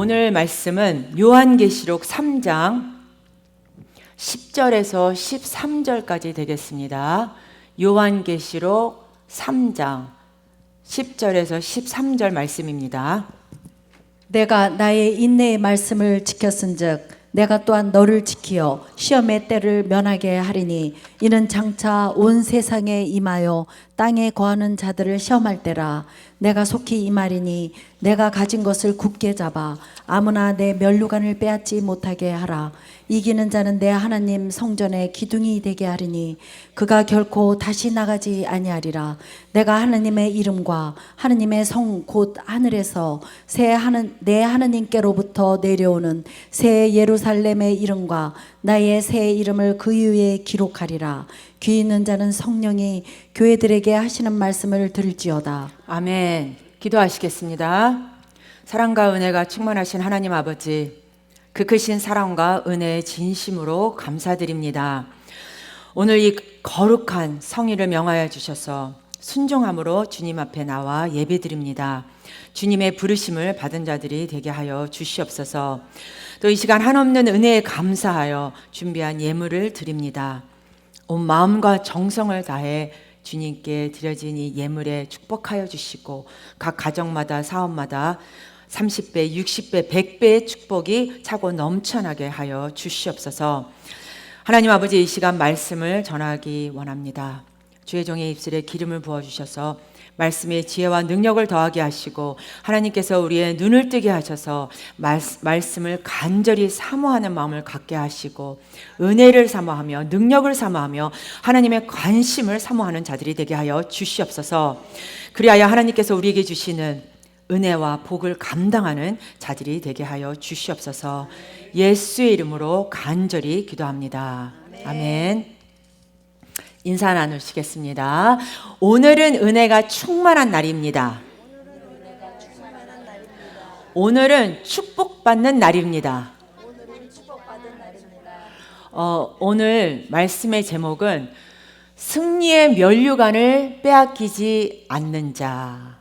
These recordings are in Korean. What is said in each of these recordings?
오늘 말씀은 요한계시록 3장 10절에서 13절까지 되겠습니다. 요한계시록 3장 10절에서 13절 말씀입니다. 내가 나의 인내의 말씀을 지켰은즉 내가 또한 너를 지키어 시험의 때를 면하게 하리니 이는 장차 온 세상에 임하여 땅에 거하는 자들을 시험할 때라. 내가 속히 임하리니 내가 가진 것을 굳게 잡아 아무나 내 면류관을 빼앗지 못하게 하라. 이기는 자는 내 하나님 성전의 기둥이 되게 하리니 그가 결코 다시 나가지 아니하리라. 내가 하나님의 이름과 하나님의 성 곧 하늘에서 내 하나님께로부터 내려오는 새 예루살렘의 이름과 나의 새 이름을 그 위에 기록하리라. 귀 있는 자는 성령이 교회들에게 하시는 말씀을 들을지어다. 아멘. 기도하시겠습니다. 사랑과 은혜가 충만하신 하나님 아버지, 그 크신 사랑과 은혜의 진심으로 감사드립니다. 오늘 이 거룩한 성의를 명하여 주셔서 순종함으로 주님 앞에 나와 예배드립니다. 주님의 부르심을 받은 자들이 되게 하여 주시옵소서. 또 이 시간 한없는 은혜에 감사하여 준비한 예물을 드립니다. 온 마음과 정성을 다해 주님께 드려진 이 예물에 축복하여 주시고 각 가정마다 사업마다 30배, 60배, 100배의 축복이 차고 넘쳐나게 하여 주시옵소서. 하나님 아버지, 이 시간 말씀을 전하기 원합니다. 주의 종의 입술에 기름을 부어주셔서 말씀의 지혜와 능력을 더하게 하시고 하나님께서 우리의 눈을 뜨게 하셔서 말씀을 간절히 사모하는 마음을 갖게 하시고 은혜를 사모하며 능력을 사모하며 하나님의 관심을 사모하는 자들이 되게 하여 주시옵소서. 그리하여 하나님께서 우리에게 주시는 은혜와 복을 감당하는 자들이 되게 하여 주시옵소서. 예수의 이름으로 간절히 기도합니다. 아멘. 인사 나누시겠습니다. 오늘은 은혜가 충만한 날입니다. 오늘은 축복받는 날입니다. 오늘 말씀의 제목은 승리의 면류관을 빼앗기지 않는 자.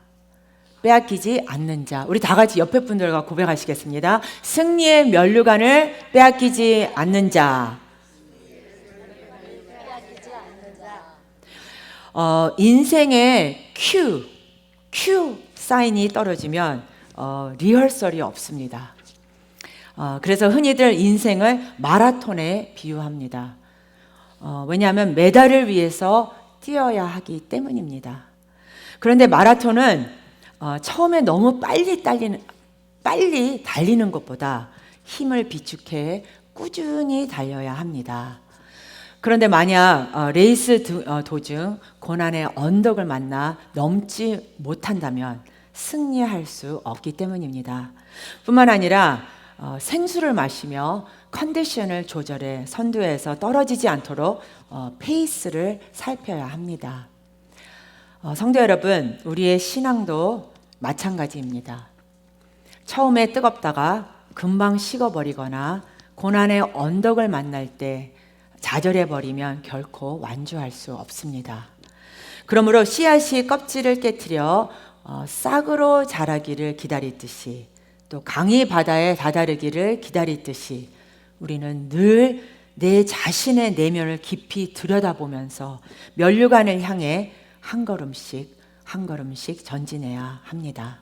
빼앗기지 않는 자. 우리 다 같이 옆에 분들과 고백하시겠습니다. 승리의 면류관을 빼앗기지 않는 자. 인생에 큐 사인이 떨어지면 리허설이 없습니다. 그래서 흔히들 인생을 마라톤에 비유합니다. 왜냐하면 메달을 위해서 뛰어야 하기 때문입니다. 그런데 마라톤은 처음에 너무 빨리 달리는 것보다 힘을 비축해 꾸준히 달려야 합니다. 그런데 만약 레이스 도중 고난의 언덕을 만나 넘지 못한다면 승리할 수 없기 때문입니다. 뿐만 아니라 생수를 마시며 컨디션을 조절해 선두에서 떨어지지 않도록 페이스를 살펴야 합니다. 성도 여러분, 우리의 신앙도 마찬가지입니다. 처음에 뜨겁다가 금방 식어버리거나 고난의 언덕을 만날 때 좌절해버리면 결코 완주할 수 없습니다. 그러므로 씨앗이 껍질을 깨트려 싹으로 자라기를 기다리듯이 또 강이 바다에 다다르기를 기다리듯이 우리는 늘 내 자신의 내면을 깊이 들여다보면서 면류관을 향해 한 걸음씩 전진해야 합니다.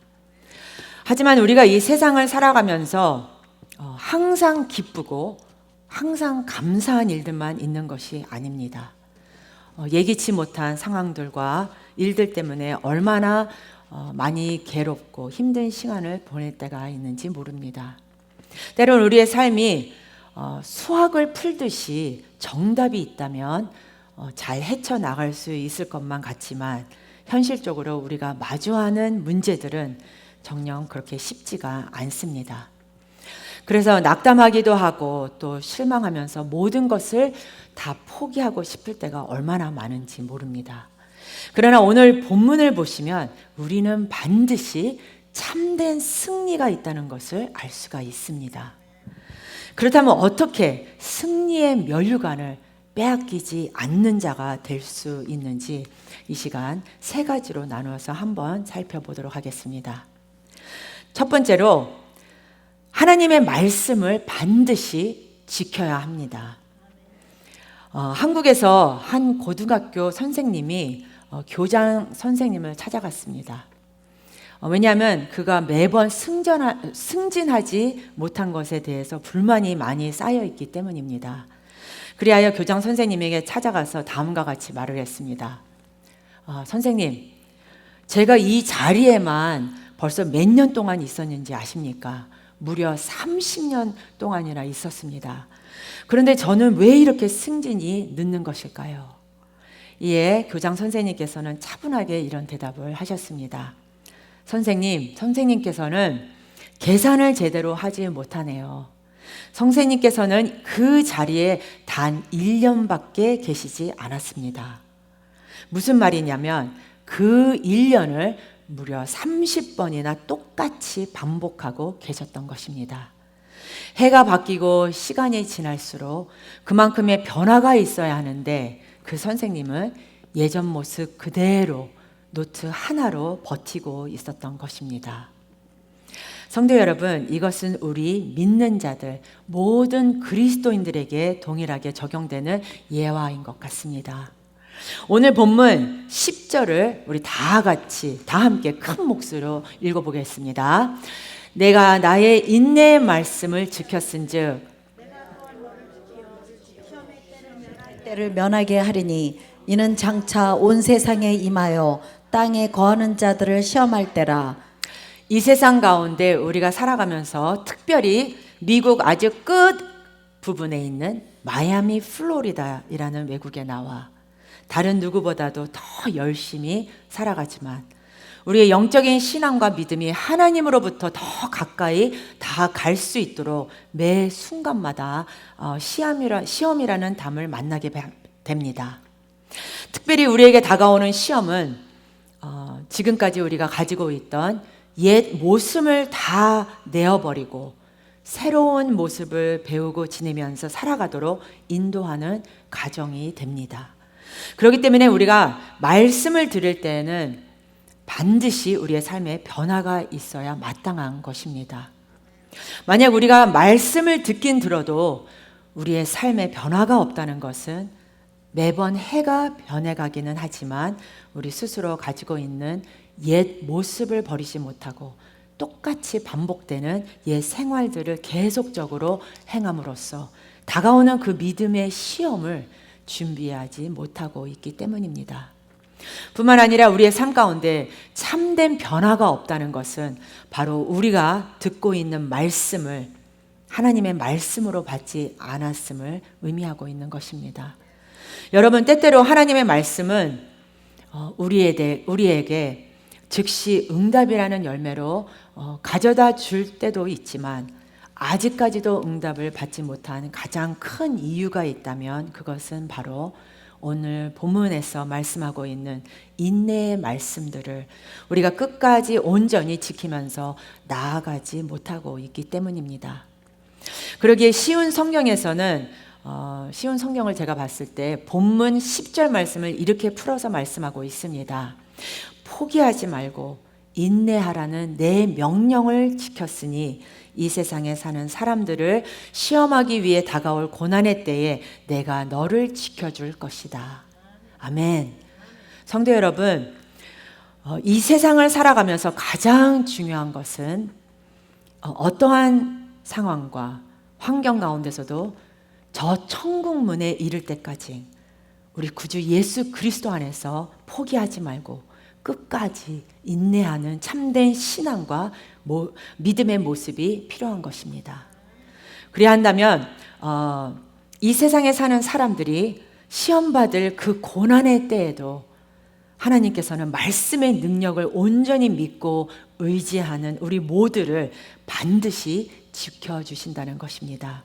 하지만 우리가 이 세상을 살아가면서 항상 기쁘고 항상 감사한 일들만 있는 것이 아닙니다. 예기치 못한 상황들과 일들 때문에 얼마나 많이 괴롭고 힘든 시간을 보낼 때가 있는지 모릅니다. 때론 우리의 삶이 수학을 풀듯이 정답이 있다면 잘 헤쳐나갈 수 있을 것만 같지만 현실적으로 우리가 마주하는 문제들은 정녕 그렇게 쉽지가 않습니다. 그래서 낙담하기도 하고 또 실망하면서 모든 것을 다 포기하고 싶을 때가 얼마나 많은지 모릅니다. 그러나 오늘 본문을 보시면 우리는 반드시 참된 승리가 있다는 것을 알 수가 있습니다. 그렇다면 어떻게 승리의 면류관을 빼앗기지 않는 자가 될 수 있는지 이 시간 세 가지로 나누어서 한번 살펴보도록 하겠습니다. 첫 번째로 하나님의 말씀을 반드시 지켜야 합니다. 한국에서 한 고등학교 선생님이 교장 선생님을 찾아갔습니다. 왜냐하면 그가 매번 승진하지 못한 것에 대해서 불만이 많이 쌓여 있기 때문입니다. 그리하여 교장 선생님에게 찾아가서 다음과 같이 말을 했습니다. 선생님, 제가 이 자리에만 벌써 몇 년 동안 있었는지 아십니까? 무려 30년 동안이나 있었습니다. 그런데 저는 왜 이렇게 승진이 늦는 것일까요? 이에 교장 선생님께서는 차분하게 이런 대답을 하셨습니다. 선생님께서는 계산을 제대로 하지 못하네요. 선생님께서는 그 자리에 단 1년밖에 계시지 않았습니다. 무슨 말이냐면 그 1년을 무려 30번이나 똑같이 반복하고 계셨던 것입니다. 해가 바뀌고 시간이 지날수록 그만큼의 변화가 있어야 하는데 그 선생님은 예전 모습 그대로 노트 하나로 버티고 있었던 것입니다. 성도 여러분, 이것은 우리 믿는 자들, 모든 그리스도인들에게 동일하게 적용되는 예화인 것 같습니다. 오늘 본문 10절을 우리 다 함께 큰 목소리로 읽어보겠습니다. 내가 나의 인내의 말씀을 지켰은즉 때를 면하게 하리니 이는 장차 온 세상에 임하여 땅에 거하는 자들을 시험할 때라. 이 세상 가운데 우리가 살아가면서 특별히 미국 아주 끝 부분에 있는 마이애미 플로리다이라는 외국에 나와 다른 누구보다도 더 열심히 살아가지만 우리의 영적인 신앙과 믿음이 하나님으로부터 더 가까이 다가갈 수 있도록 매 순간마다 시험이라는 담을 만나게 됩니다. 특별히 우리에게 다가오는 시험은 지금까지 우리가 가지고 있던 옛 모습을 다 내어버리고 새로운 모습을 배우고 지내면서 살아가도록 인도하는 과정이 됩니다. 그렇기 때문에 우리가 말씀을 들을 때는 반드시 우리의 삶에 변화가 있어야 마땅한 것입니다. 만약 우리가 말씀을 듣긴 들어도 우리의 삶에 변화가 없다는 것은 매번 해가 변해가기는 하지만 우리 스스로 가지고 있는 옛 모습을 버리지 못하고 똑같이 반복되는 옛 생활들을 계속적으로 행함으로써 다가오는 그 믿음의 시험을 준비하지 못하고 있기 때문입니다. 뿐만 아니라 우리의 삶 가운데 참된 변화가 없다는 것은 바로 우리가 듣고 있는 말씀을 하나님의 말씀으로 받지 않았음을 의미하고 있는 것입니다. 여러분, 때때로 하나님의 말씀은 우리에게 즉시 응답이라는 열매로 가져다 줄 때도 있지만 아직까지도 응답을 받지 못한 가장 큰 이유가 있다면 그것은 바로 오늘 본문에서 말씀하고 있는 인내의 말씀들을 우리가 끝까지 온전히 지키면서 나아가지 못하고 있기 때문입니다. 그러기에 쉬운 성경에서는 쉬운 성경을 제가 봤을 때 본문 10절 말씀을 이렇게 풀어서 말씀하고 있습니다. 포기하지 말고 인내하라는 내 명령을 지켰으니 이 세상에 사는 사람들을 시험하기 위해 다가올 고난의 때에 내가 너를 지켜줄 것이다. 아멘. 성도 여러분, 이 세상을 살아가면서 가장 중요한 것은 어떠한 상황과 환경 가운데서도 저 천국문에 이를 때까지 우리 구주 예수 그리스도 안에서 포기하지 말고 끝까지 인내하는 참된 신앙과 믿음의 모습이 필요한 것입니다. 그래야 한다면 이 세상에 사는 사람들이 시험받을 그 고난의 때에도 하나님께서는 말씀의 능력을 온전히 믿고 의지하는 우리 모두를 반드시 지켜주신다는 것입니다.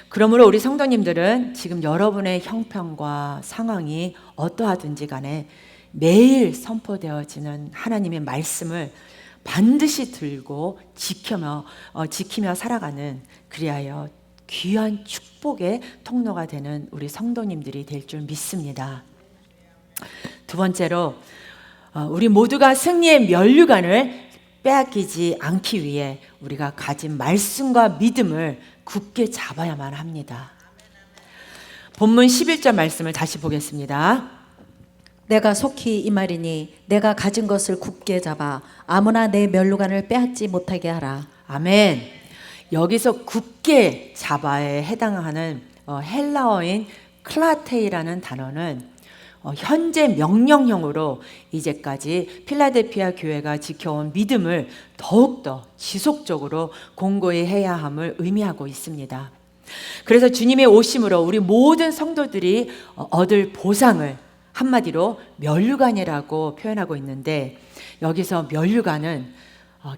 그러므로 우리 성도님들은 지금 여러분의 형편과 상황이 어떠하든지 간에 매일 선포되어지는 하나님의 말씀을 반드시 들고 지키며 살아가는, 그리하여 귀한 축복의 통로가 되는 우리 성도님들이 될 줄 믿습니다. 두 번째로 우리 모두가 승리의 면류관을 빼앗기지 않기 위해 우리가 가진 말씀과 믿음을 굳게 잡아야만 합니다. 본문 11절 말씀을 다시 보겠습니다. 내가 속히 이 말이니 내가 가진 것을 굳게 잡아 아무나 내 멸류관을 빼앗지 못하게 하라. 아멘. 여기서 굳게 잡아에 해당하는 헬라어인 클라테이라는 단어는 현재 명령형으로 이제까지 필라델피아 교회가 지켜온 믿음을 더욱더 지속적으로 공고히 해야 함을 의미하고 있습니다. 그래서 주님의 오심으로 우리 모든 성도들이 얻을 보상을 한마디로 멸류관이라고 표현하고 있는데, 여기서 멸류관은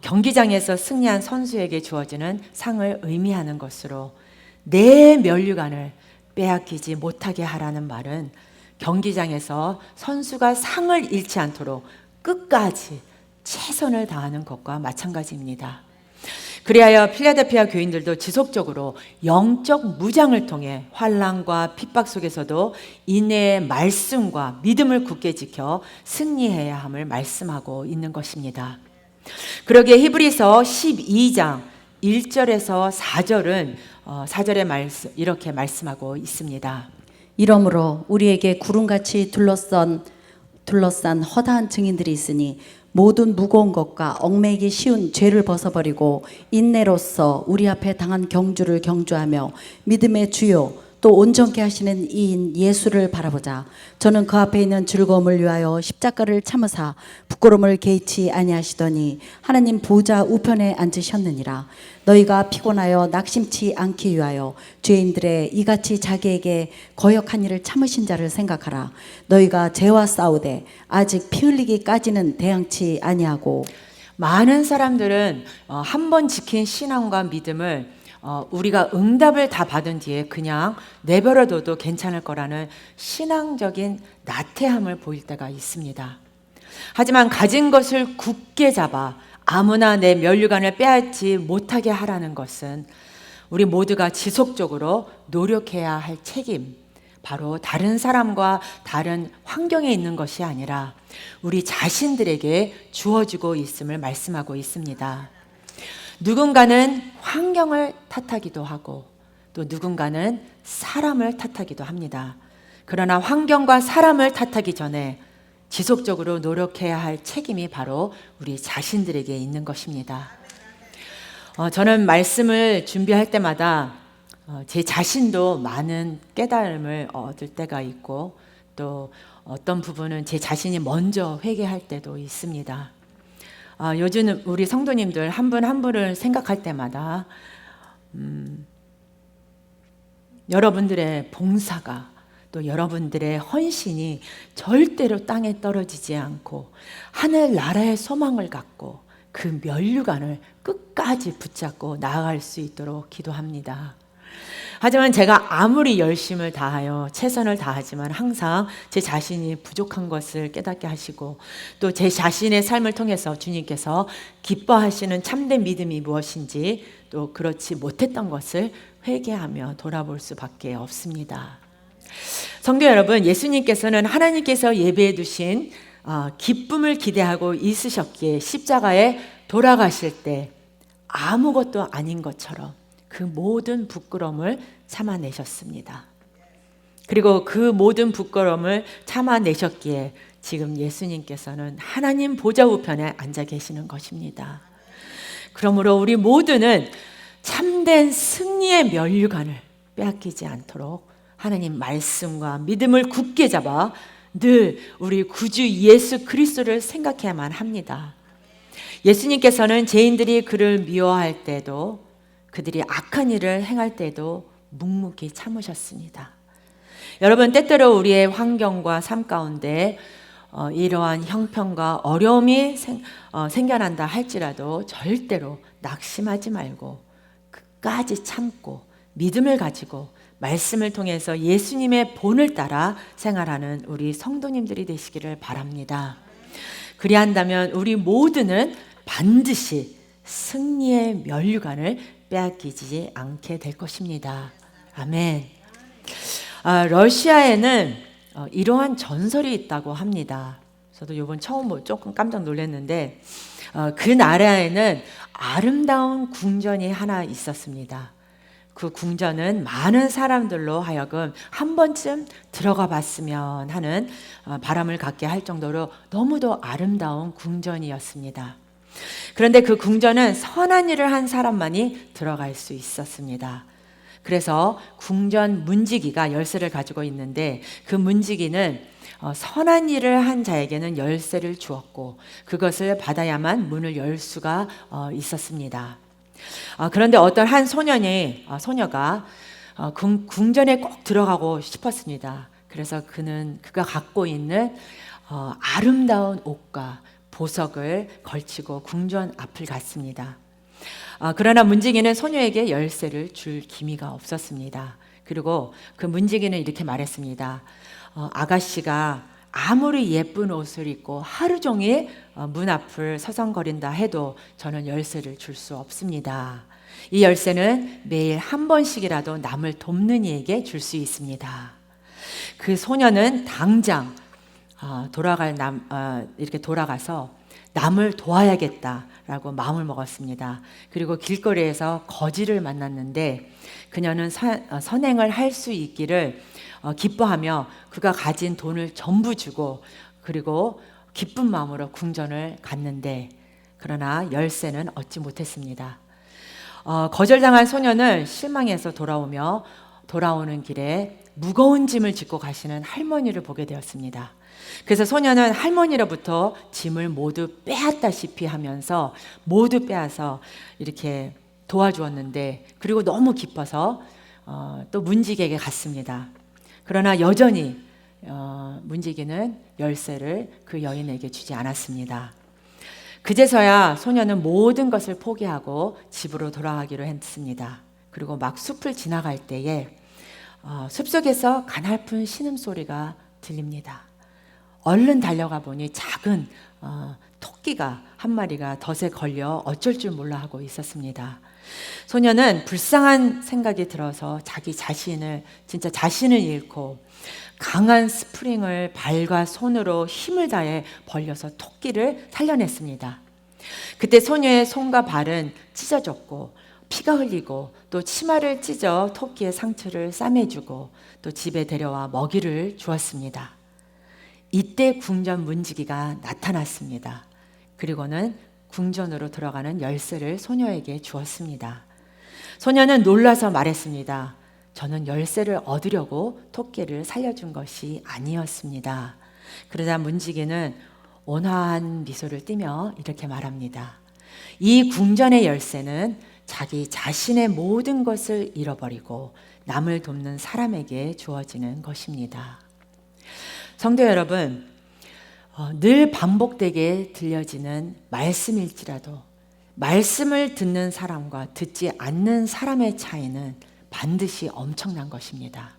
경기장에서 승리한 선수에게 주어지는 상을 의미하는 것으로, 내 멸류관을 빼앗기지 못하게 하라는 말은 경기장에서 선수가 상을 잃지 않도록 끝까지 최선을 다하는 것과 마찬가지입니다. 그리하여 필라델피아 교인들도 지속적으로 영적 무장을 통해 환난과 핍박 속에서도 인내의 말씀과 믿음을 굳게 지켜 승리해야 함을 말씀하고 있는 것입니다. 그러기에 히브리서 12장 1절에서 4절은 4절의 말씀 이렇게 말씀하고 있습니다. 이러므로 우리에게 구름같이 둘러싼 허다한 증인들이 있으니 모든 무거운 것과 얽매이기 쉬운 죄를 벗어버리고 인내로써 우리 앞에 당한 경주를 경주하며 믿음의 주요 또 온전케 하시는 이인 예수를 바라보자. 저는 그 앞에 있는 즐거움을 위하여 십자가를 참으사 부끄러움을 개의치 아니하시더니 하나님 보좌 우편에 앉으셨느니라. 너희가 피곤하여 낙심치 않기 위하여 죄인들의 이같이 자기에게 거역한 일을 참으신 자를 생각하라. 너희가 죄와 싸우되 아직 피 흘리기까지는 대항치 아니하고. 많은 사람들은 한 번 지킨 신앙과 믿음을 우리가 응답을 다 받은 뒤에 그냥 내버려둬도 괜찮을 거라는 신앙적인 나태함을 보일 때가 있습니다. 하지만 가진 것을 굳게 잡아 아무나 내 멸류관을 빼앗지 못하게 하라는 것은 우리 모두가 지속적으로 노력해야 할 책임, 바로 다른 사람과 다른 환경에 있는 것이 아니라 우리 자신들에게 주어지고 있음을 말씀하고 있습니다. 누군가는 환경을 탓하기도 하고 또 누군가는 사람을 탓하기도 합니다. 그러나 환경과 사람을 탓하기 전에 지속적으로 노력해야 할 책임이 바로 우리 자신들에게 있는 것입니다. 저는 말씀을 준비할 때마다 제 자신도 많은 깨달음을 얻을 때가 있고, 또 어떤 부분은 제 자신이 먼저 회개할 때도 있습니다. 요즘 우리 성도님들 한 분 한 분을 생각할 때마다 여러분들의 봉사가, 또 여러분들의 헌신이 절대로 땅에 떨어지지 않고 하늘나라의 소망을 갖고 그 멸류관을 끝까지 붙잡고 나아갈 수 있도록 기도합니다. 하지만 제가 아무리 열심을 다하여 최선을 다하지만 항상 제 자신이 부족한 것을 깨닫게 하시고, 또 제 자신의 삶을 통해서 주님께서 기뻐하시는 참된 믿음이 무엇인지, 또 그렇지 못했던 것을 회개하며 돌아볼 수밖에 없습니다. 성도 여러분, 예수님께서는 하나님께서 예배해 두신 기쁨을 기대하고 있으셨기에 십자가에 돌아가실 때 아무것도 아닌 것처럼 그 모든 부끄러움을 참아내셨습니다. 그리고 그 모든 부끄러움을 참아내셨기에 지금 예수님께서는 하나님 보좌 우편에 앉아 계시는 것입니다. 그러므로 우리 모두는 참된 승리의 멸류관을 빼앗기지 않도록 하나님 말씀과 믿음을 굳게 잡아 늘 우리 구주 예수 그리스도를 생각해야만 합니다. 예수님께서는 죄인들이 그를 미워할 때도, 그들이 악한 일을 행할 때도 묵묵히 참으셨습니다. 여러분, 때때로 우리의 환경과 삶 가운데 이러한 형편과 어려움이 생겨난다 할지라도 절대로 낙심하지 말고 끝까지 참고 믿음을 가지고 말씀을 통해서 예수님의 본을 따라 생활하는 우리 성도님들이 되시기를 바랍니다. 그리한다면 우리 모두는 반드시 승리의 멸류관을 빼앗기지 않게 될 것입니다. 아멘. 러시아에는 이러한 전설이 있다고 합니다. 저도 이번 처음 조금 깜짝 놀랐는데 그 나라에는 아름다운 궁전이 하나 있었습니다. 그 궁전은 많은 사람들로 하여금 한 번쯤 들어가 봤으면 하는 바람을 갖게 할 정도로 너무도 아름다운 궁전이었습니다. 그런데 그 궁전은 선한 일을 한 사람만이 들어갈 수 있었습니다. 그래서 궁전 문지기가 열쇠를 가지고 있는데 그 문지기는 선한 일을 한 자에게는 열쇠를 주었고 그것을 받아야만 문을 열 수가 있었습니다. 그런데 어떤 한 소녀가 궁전에 꼭 들어가고 싶었습니다. 그래서 그가 갖고 있는 아름다운 옷과 보석을 걸치고 궁전 앞을 갔습니다. 그러나 문지기는 소녀에게 열쇠를 줄 기미가 없었습니다. 그리고 그 문지기는 이렇게 말했습니다. 아가씨가 아무리 예쁜 옷을 입고 하루 종일 문 앞을 서성거린다 해도 저는 열쇠를 줄 수 없습니다. 이 열쇠는 매일 한 번씩이라도 남을 돕는 이에게 줄 수 있습니다. 그 소녀는 당장 이렇게 돌아가서 남을 도와야겠다라고 마음을 먹었습니다. 그리고 길거리에서 거지를 만났는데 그녀는 선행을 할 수 있기를 기뻐하며 그가 가진 돈을 전부 주고 그리고 기쁜 마음으로 궁전을 갔는데 그러나 열쇠는 얻지 못했습니다. 거절당한 소녀는 실망해서 돌아오는 길에 무거운 짐을 짓고 가시는 할머니를 보게 되었습니다. 그래서 소녀는 할머니로부터 짐을 모두 빼앗다시피 하면서 모두 빼앗아 이렇게 도와주었는데 그리고 너무 기뻐서 또 문지기에게 갔습니다. 그러나 여전히 문지기는 열쇠를 그 여인에게 주지 않았습니다. 그제서야 소녀는 모든 것을 포기하고 집으로 돌아가기로 했습니다. 그리고 막 숲을 지나갈 때에 숲속에서 가냘픈 신음소리가 들립니다. 얼른 달려가 보니 작은 토끼가 한 마리가 덫에 걸려 어쩔 줄 몰라 하고 있었습니다. 소녀는 불쌍한 생각이 들어서 자신을 잃고 강한 스프링을 발과 손으로 힘을 다해 벌려서 토끼를 살려냈습니다. 그때 소녀의 손과 발은 찢어졌고 피가 흘리고 또 치마를 찢어 토끼의 상처를 싸매주고 또 집에 데려와 먹이를 주었습니다. 이때 궁전 문지기가 나타났습니다. 그리고는 궁전으로 들어가는 열쇠를 소녀에게 주었습니다. 소녀는 놀라서 말했습니다. 저는 열쇠를 얻으려고 토끼를 살려준 것이 아니었습니다. 그러자 문지기는 온화한 미소를 띠며 이렇게 말합니다. 이 궁전의 열쇠는 자기 자신의 모든 것을 잃어버리고 남을 돕는 사람에게 주어지는 것입니다. 성도 여러분, 늘 반복되게 들려지는 말씀일지라도 말씀을 듣는 사람과 듣지 않는 사람의 차이는 반드시 엄청난 것입니다.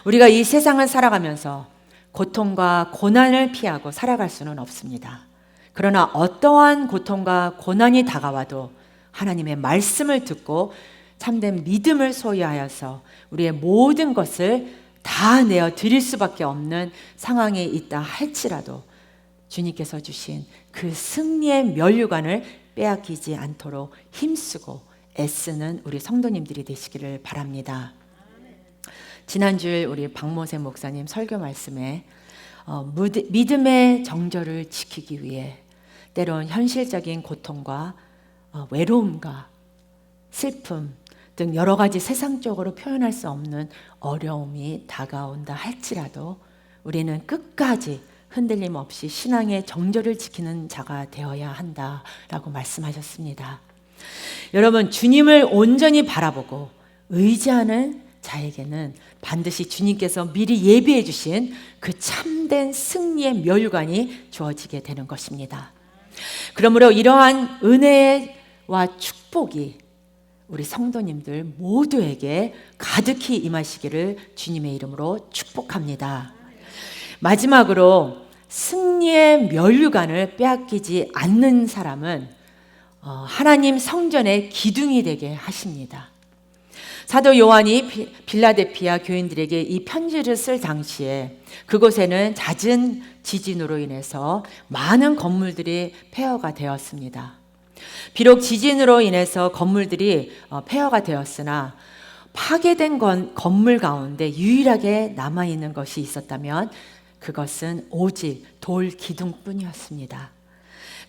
우리가 이 세상을 살아가면서 고통과 고난을 피하고 살아갈 수는 없습니다. 그러나 어떠한 고통과 고난이 다가와도 하나님의 말씀을 듣고 참된 믿음을 소유하여서 우리의 모든 것을 다 내어 드릴 수밖에 없는 상황에 있다 할지라도 주님께서 주신 그 승리의 면류관을 빼앗기지 않도록 힘쓰고 애쓰는 우리 성도님들이 되시기를 바랍니다. 지난주에 우리 박모세 목사님 설교 말씀에 믿음의 정절을 지키기 위해 때론 현실적인 고통과 외로움과 슬픔 등 여러 가지 세상적으로 표현할 수 없는 어려움이 다가온다 할지라도 우리는 끝까지 흔들림 없이 신앙의 정절을 지키는 자가 되어야 한다라고 말씀하셨습니다. 여러분, 주님을 온전히 바라보고 의지하는 자에게는 반드시 주님께서 미리 예비해 주신 그 참된 승리의 멸관이 주어지게 되는 것입니다. 그러므로 이러한 은혜와 축복이 우리 성도님들 모두에게 가득히 임하시기를 주님의 이름으로 축복합니다. 마지막으로 승리의 면류관을 빼앗기지 않는 사람은 하나님 성전의 기둥이 되게 하십니다. 사도 요한이 빌라델피아 교인들에게 이 편지를 쓸 당시에 그곳에는 잦은 지진으로 인해서 많은 건물들이 폐허가 되었습니다. 비록 지진으로 인해서 건물들이 폐허가 되었으나 파괴된 건물 가운데 유일하게 남아있는 것이 있었다면 그것은 오직 돌 기둥뿐이었습니다.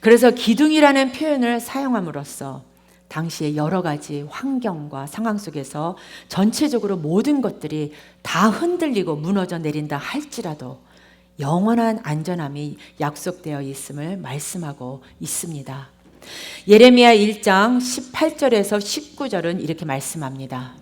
그래서 기둥이라는 표현을 사용함으로써 당시에 여러 가지 환경과 상황 속에서 전체적으로 모든 것들이 다 흔들리고 무너져 내린다 할지라도 영원한 안전함이 약속되어 있음을 말씀하고 있습니다. 예레미야 1장 18절에서 19절은 이렇게 말씀합니다.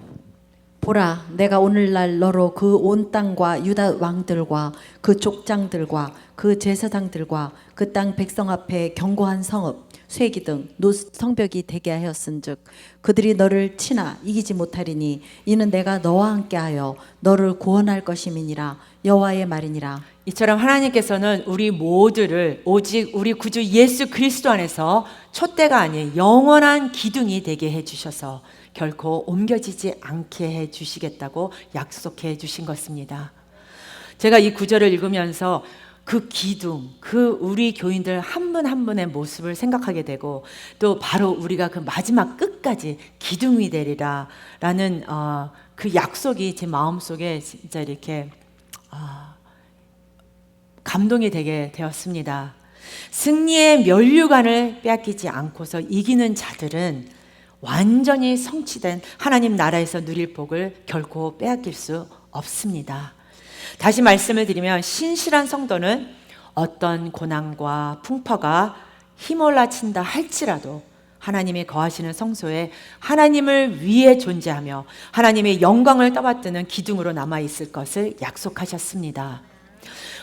보라, 내가 오늘날 너로 그 온 땅과 유다 왕들과 그 족장들과 그 제사장들과 그 땅 백성 앞에 견고한 성읍 쇠기 등 성벽이 되게 하였은즉 그들이 너를 치나 이기지 못하리니 이는 내가 너와 함께하여 너를 구원할 것임이니라 여호와의 말이니라. 이처럼 하나님께서는 우리 모두를 오직 우리 구주 예수 그리스도 안에서 촛대가 아닌 영원한 기둥이 되게 해주셔서 결코 옮겨지지 않게 해주시겠다고 약속해 주신 것입니다. 제가 이 구절을 읽으면서 그 기둥, 그 우리 교인들 한 분 한 분의 모습을 생각하게 되고 또 바로 우리가 그 마지막 끝까지 기둥이 되리라 라는 그 약속이 제 마음속에 진짜 이렇게 감동이 되게 되었습니다. 승리의 면류관을 빼앗기지 않고서 이기는 자들은 완전히 성취된 하나님 나라에서 누릴 복을 결코 빼앗길 수 없습니다. 다시 말씀을 드리면 신실한 성도는 어떤 고난과 풍파가 휘몰아친다 할지라도 하나님이 거하시는 성소에 하나님을 위해 존재하며 하나님의 영광을 떠받드는 기둥으로 남아있을 것을 약속하셨습니다.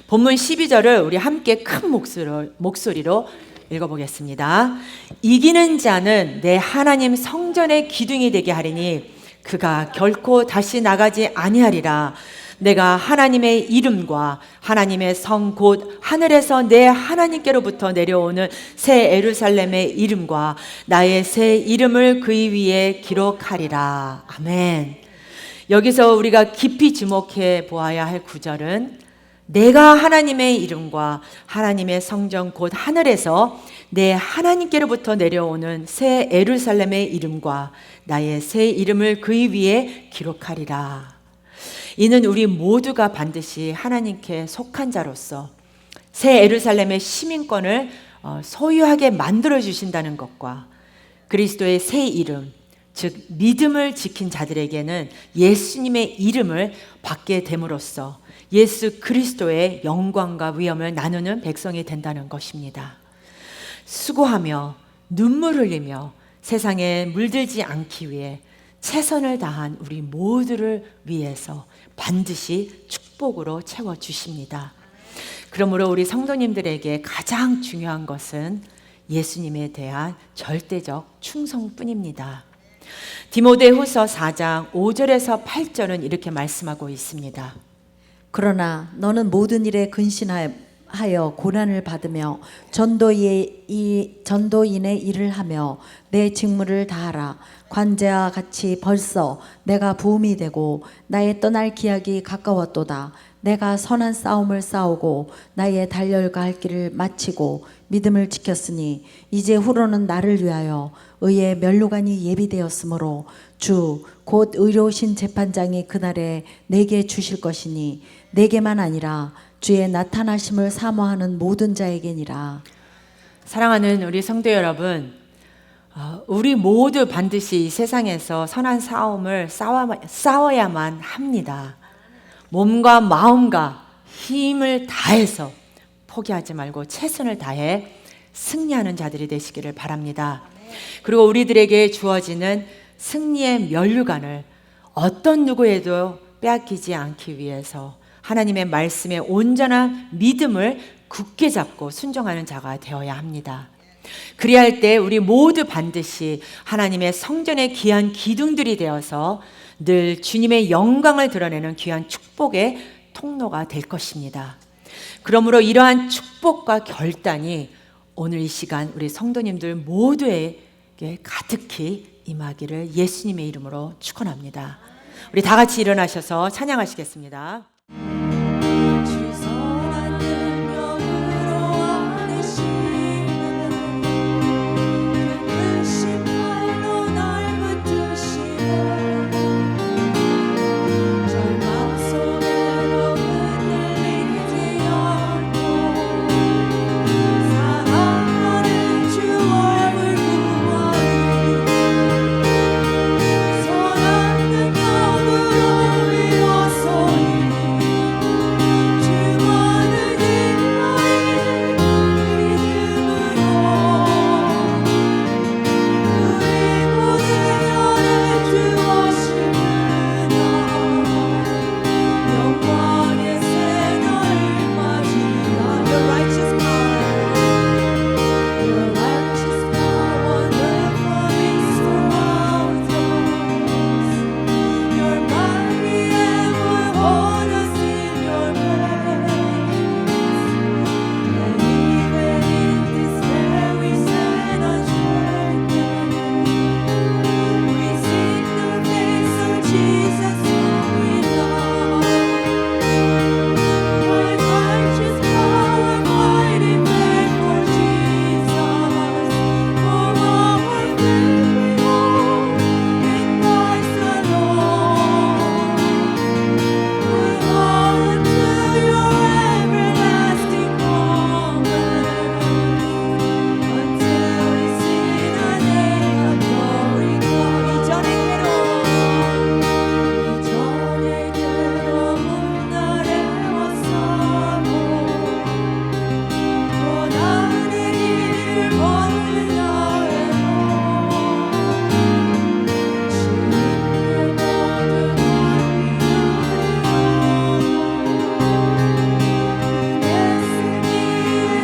본문 12절을 우리 함께 큰 목소리로 읽어보겠습니다. 이기는 자는 내 하나님 성전의 기둥이 되게 하리니 그가 결코 다시 나가지 아니하리라. 내가 하나님의 이름과 하나님의 성 곧 하늘에서 내 하나님께로부터 내려오는 새 예루살렘의 이름과 나의 새 이름을 그의 위에 기록하리라. 아멘. 여기서 우리가 깊이 주목해 보아야 할 구절은 내가 하나님의 이름과 하나님의 성전 곧 하늘에서 내 하나님께로부터 내려오는 새 예루살렘의 이름과 나의 새 이름을 그의 위에 기록하리라. 이는 우리 모두가 반드시 하나님께 속한 자로서 새 예루살렘의 시민권을 소유하게 만들어 주신다는 것과 그리스도의 새 이름, 즉 믿음을 지킨 자들에게는 예수님의 이름을 받게 됨으로써 예수 그리스도의 영광과 위엄을 나누는 백성이 된다는 것입니다. 수고하며 눈물 흘리며 세상에 물들지 않기 위해 최선을 다한 우리 모두를 위해서 반드시 축복으로 채워주십니다. 그러므로 우리 성도님들에게 가장 중요한 것은 예수님에 대한 절대적 충성뿐입니다. 디모데후서 4장 5절에서 8절은 이렇게 말씀하고 있습니다. 그러나 너는 모든 일에 근신하여 고난을 받으며 전도인의 일을 하며 내 직무를 다하라. 관제와 같이 벌써 내가 부음이 되고 나의 떠날 기약이 가까웠도다. 내가 선한 싸움을 싸우고 나의 달려갈 할 길을 마치고 믿음을 지켰으니 이제 후로는 나를 위하여 의의 면류관이 예비되었으므로 주 곧 의로우신 재판장이 그날에 내게 주실 것이니 내게만 아니라 주의 나타나심을 사모하는 모든 자에게니라. 사랑하는 우리 성도 여러분, 우리 모두 반드시 이 세상에서 선한 싸움을 싸워야만 합니다. 몸과 마음과 힘을 다해서 포기하지 말고 최선을 다해 승리하는 자들이 되시기를 바랍니다. 그리고 우리들에게 주어지는 승리의 면류관을 어떤 누구에도 빼앗기지 않기 위해서 하나님의 말씀에 온전한 믿음을 굳게 잡고 순종하는 자가 되어야 합니다. 그리할 때 우리 모두 반드시 하나님의 성전의 귀한 기둥들이 되어서 늘 주님의 영광을 드러내는 귀한 축복의 통로가 될 것입니다. 그러므로 이러한 축복과 결단이 오늘 이 시간 우리 성도님들 모두에게 가득히 임하기를 예수님의 이름으로 축원합니다. 우리 다 같이 일어나셔서 찬양하시겠습니다. 주 선한 능력으로 안으시네 크신 팔로 날 붙드시네 절망 속에도 흔들리지 않고 사랑하는 주 얼굴 구하리 선한 능력으로 일어서니 주만을 기뻐이 믿음으로 우리 모든 열에 주오시느냐 영광의 새날을 맞이하여 Your righteous power wonderfully surrounds us Your mighty hand will hold us in your grace And even in despair we stand unshaken We seek the face of Jesus whom we love With righteous power fighting back for Jesus For our faith we hold in Christ alone We hold to your everlasting promise Until we see the day of glory come 이전의 괴로운 날에 왔사고 고난의 길을 걷는 나에도 주님의 모든 내 승리의 나를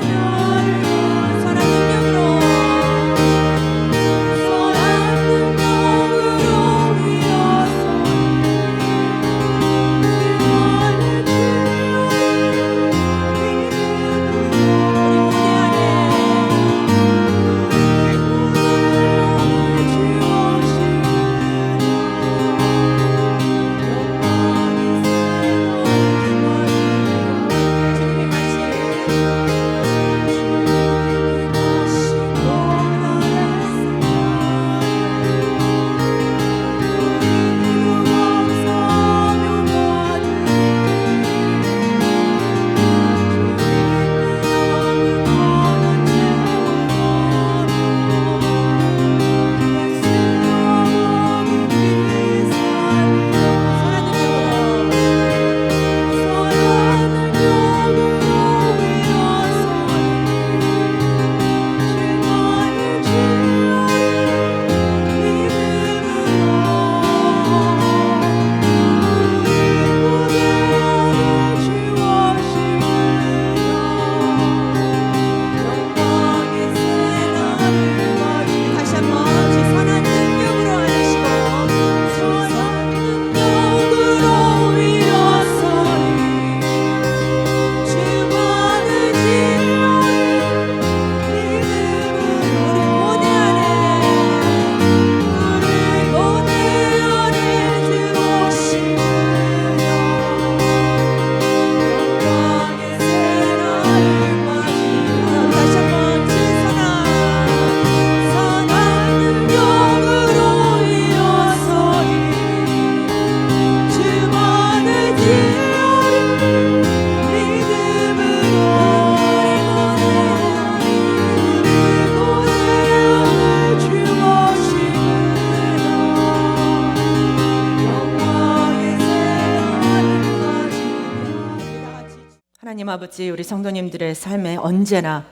선한 능력으로 하나님 아버지, 우리 성도님들의 삶에 언제나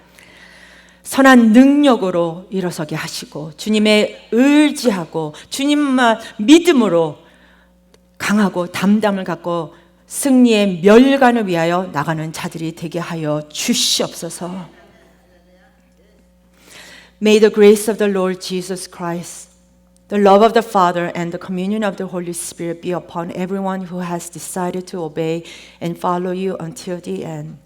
선한 능력으로 일어서게 하시고 주님의 의지하고 주님만 믿음으로 강하고 담담을 갖고 승리의 멸관을 위하여 나가는 자들이 되게 하여 주시옵소서. May the grace of the Lord Jesus Christ, the love of the Father and the communion of the Holy Spirit be upon everyone who has decided to obey and follow you until the end.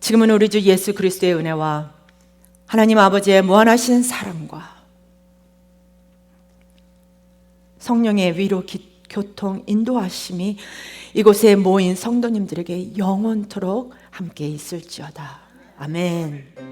지금은 우리 주 예수 그리스도의 은혜와 하나님 아버지의 무한하신 사랑과 성령의 위로 교통 인도하심이 이곳에 모인 성도님들에게 영원토록 함께 있을지어다. 아멘.